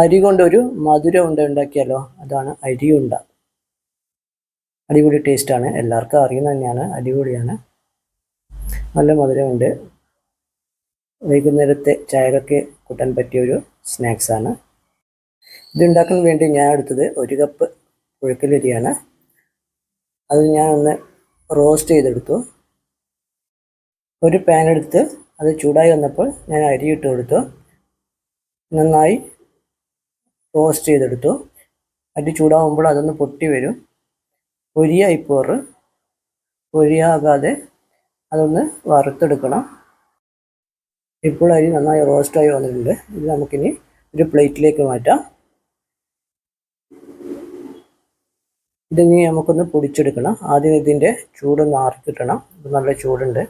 അരി കൊണ്ടൊരു മധുര ഉണ്ട ഉണ്ടാക്കിയാലോ? അതാണ് അരിയുണ്ട. അടിപൊളി ടേസ്റ്റാണ്, എല്ലാവർക്കും അറിയുന്നത് തന്നെയാണ്, അടിപൊളിയാണ്, നല്ല മധുരമുണ്ട്. വൈകുന്നേരത്തെ ചായക്കൊക്കെ കൂട്ടാൻ പറ്റിയൊരു സ്നാക്സാണ്. ഇതുണ്ടാക്കാൻ വേണ്ടി ഞാൻ എടുത്തത് 1 കപ്പ് പുഴുക്കലരിയാണ്. അത് ഞാൻ ഒന്ന് റോസ്റ്റ് ചെയ്തെടുത്തു. ഒരു പാൻ എടുത്ത് അത് ചൂടായി വന്നപ്പോൾ ഞാൻ അരി ഇട്ട് കൊടുത്തു. നന്നായി റോസ്റ്റ് ചെയ്തെടുത്തു. അരി ചൂടാകുമ്പോൾ അതൊന്ന് പൊട്ടി വരും. പൊരിയാകാതെ അതൊന്ന് വറുത്തെടുക്കണം. ഇപ്പോൾ അരി നന്നായി റോസ്റ്റായി വന്നിട്ടുണ്ട്. ഇത് നമുക്കിനി ഒരു പ്ലേറ്റിലേക്ക് മാറ്റാം. ഇതിനി നമുക്കൊന്ന് പൊടിച്ചെടുക്കണം. ആദ്യം ഇതിൻ്റെ ചൂടൊന്ന് ആറി കിട്ടണം. ഇത് നല്ല ചൂടുണ്ട്.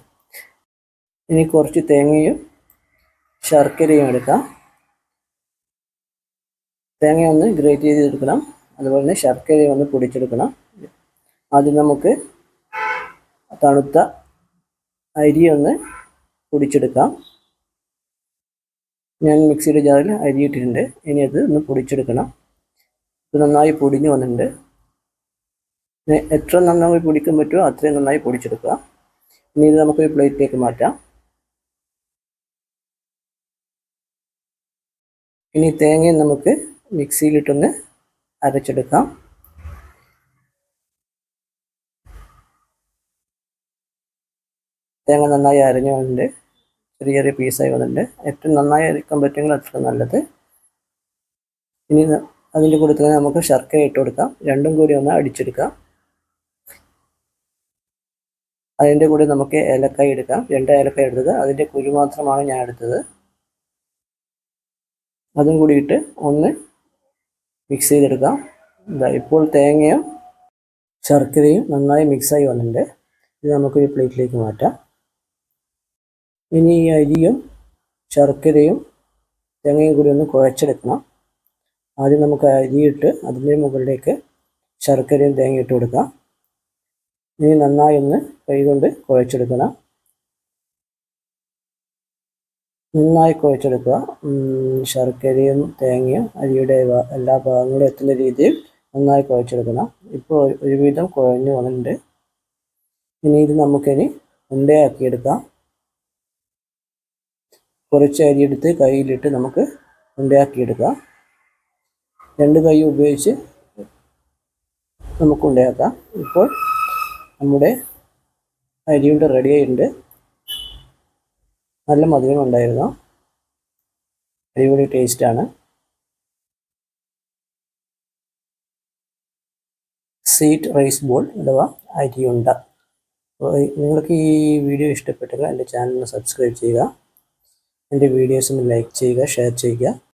ഇനി കുറച്ച് തേങ്ങയും ശർക്കരയും എടുക്കാം. തേങ്ങ ഒന്ന് ഗ്രേറ്റ് ചെയ്തെടുക്കണം, അതുപോലെ തന്നെ ശർക്കരയും ഒന്ന് പൊടിച്ചെടുക്കണം. ആദ്യം നമുക്ക് തണുത്ത അരി ഒന്ന് പൊടിച്ചെടുക്കാം. ഞാൻ മിക്സിയുടെ ജാറിൽ അരി ഇട്ടിട്ടുണ്ട്. ഇനി അത് ഒന്ന് പൊടിച്ചെടുക്കണം. ഇത് നന്നായി പൊടിഞ്ഞു വന്നിട്ടുണ്ട്. എത്ര നന്നായി പൊടിക്കാൻ പറ്റുമോ അത്രയും നന്നായി പൊടിച്ചെടുക്കുക. ഇനി ഇത് നമുക്കൊരു പ്ലേറ്റിലേക്ക് മാറ്റാം. ഇനി തേങ്ങ നമുക്ക് മിക്സിയിലിട്ടൊന്ന് അരച്ചെടുക്കാം. തേങ്ങ നന്നായി അരഞ്ഞു വന്നിട്ടുണ്ട്. ചെറിയ ചെറിയ പീസായി വന്നിട്ടുണ്ട്. ഏറ്റവും നന്നായി അരക്കാൻ പറ്റുമെങ്കിൽ അത്ര നല്ലത്. ഇനി അതിൻ്റെ കൂടെ തന്നെ നമുക്ക് ശർക്കര ഇട്ട് കൊടുക്കാം. രണ്ടും കൂടി ഒന്ന് അടിച്ചെടുക്കാം. അതിൻ്റെ കൂടെ നമുക്ക് ഏലക്കായ എടുക്കാം. 2 ഏലക്കായ എടുത്തത്, അതിൻ്റെ കുരു മാത്രമാണ് ഞാൻ എടുത്തത്. അതും കൂടി ഇട്ട് ഒന്ന് മിക്സ് ചെയ്തെടുക്കാം. ഇപ്പോൾ തേങ്ങയും ശർക്കരയും നന്നായി മിക്സായി വന്നിട്ടുണ്ട്. ഇത് നമുക്കൊരു പ്ലേറ്റിലേക്ക് മാറ്റാം. ഇനി ഈ അരിയും ശർക്കരയും തേങ്ങയും കൂടി ഒന്ന് കുഴച്ചെടുക്കണം. ആദ്യം നമുക്ക് അരിയിട്ട് അതിൻ്റെ മുകളിലേക്ക് ശർക്കരയും തേങ്ങയും ഇട്ട് കൊടുക്കാം. ഇനി നന്നായി ഒന്ന് കൈകൊണ്ട് കുഴച്ചെടുക്കണം. നന്നായി കുഴച്ചെടുക്കുക. ശർക്കരയും തേങ്ങയും അരിയുടെ എല്ലാ ഭാഗങ്ങളും എത്തുന്ന രീതിയിൽ നന്നായി കുഴച്ചെടുക്കണം. ഇപ്പോൾ ഒരുവിധം കുഴഞ്ഞു വന്നിട്ടുണ്ട്. ഇനി ഇത് നമുക്കിനി ഉണ്ടയാക്കിയെടുക്കാം. കുറച്ച് അരിയെടുത്ത് കയ്യിലിട്ട് നമുക്ക് ഉണ്ടയാക്കിയെടുക്കാം. 2 കൈ ഉപയോഗിച്ച് നമുക്ക് ഉണ്ടയാക്കാം. ഇപ്പോൾ നമ്മുടെ അരിയുണ്ട റെഡിയായിട്ടുണ്ട്. നല്ല മധുരം ഉണ്ടായിരുന്നു, അടിപൊളി ടേസ്റ്റാണ്. സ്വീറ്റ് റൈസ് ബോൾ അഥവാ അരിയുണ്ട. നിങ്ങൾക്ക് ഈ വീഡിയോ ഇഷ്ടപ്പെട്ടെങ്കിൽ എൻ്റെ ചാനൽ സബ്സ്ക്രൈബ് ചെയ്യുക. എൻ്റെ വീഡിയോസ് ഒന്ന് ലൈക്ക് ചെയ്യുക, ഷെയർ ചെയ്യുക.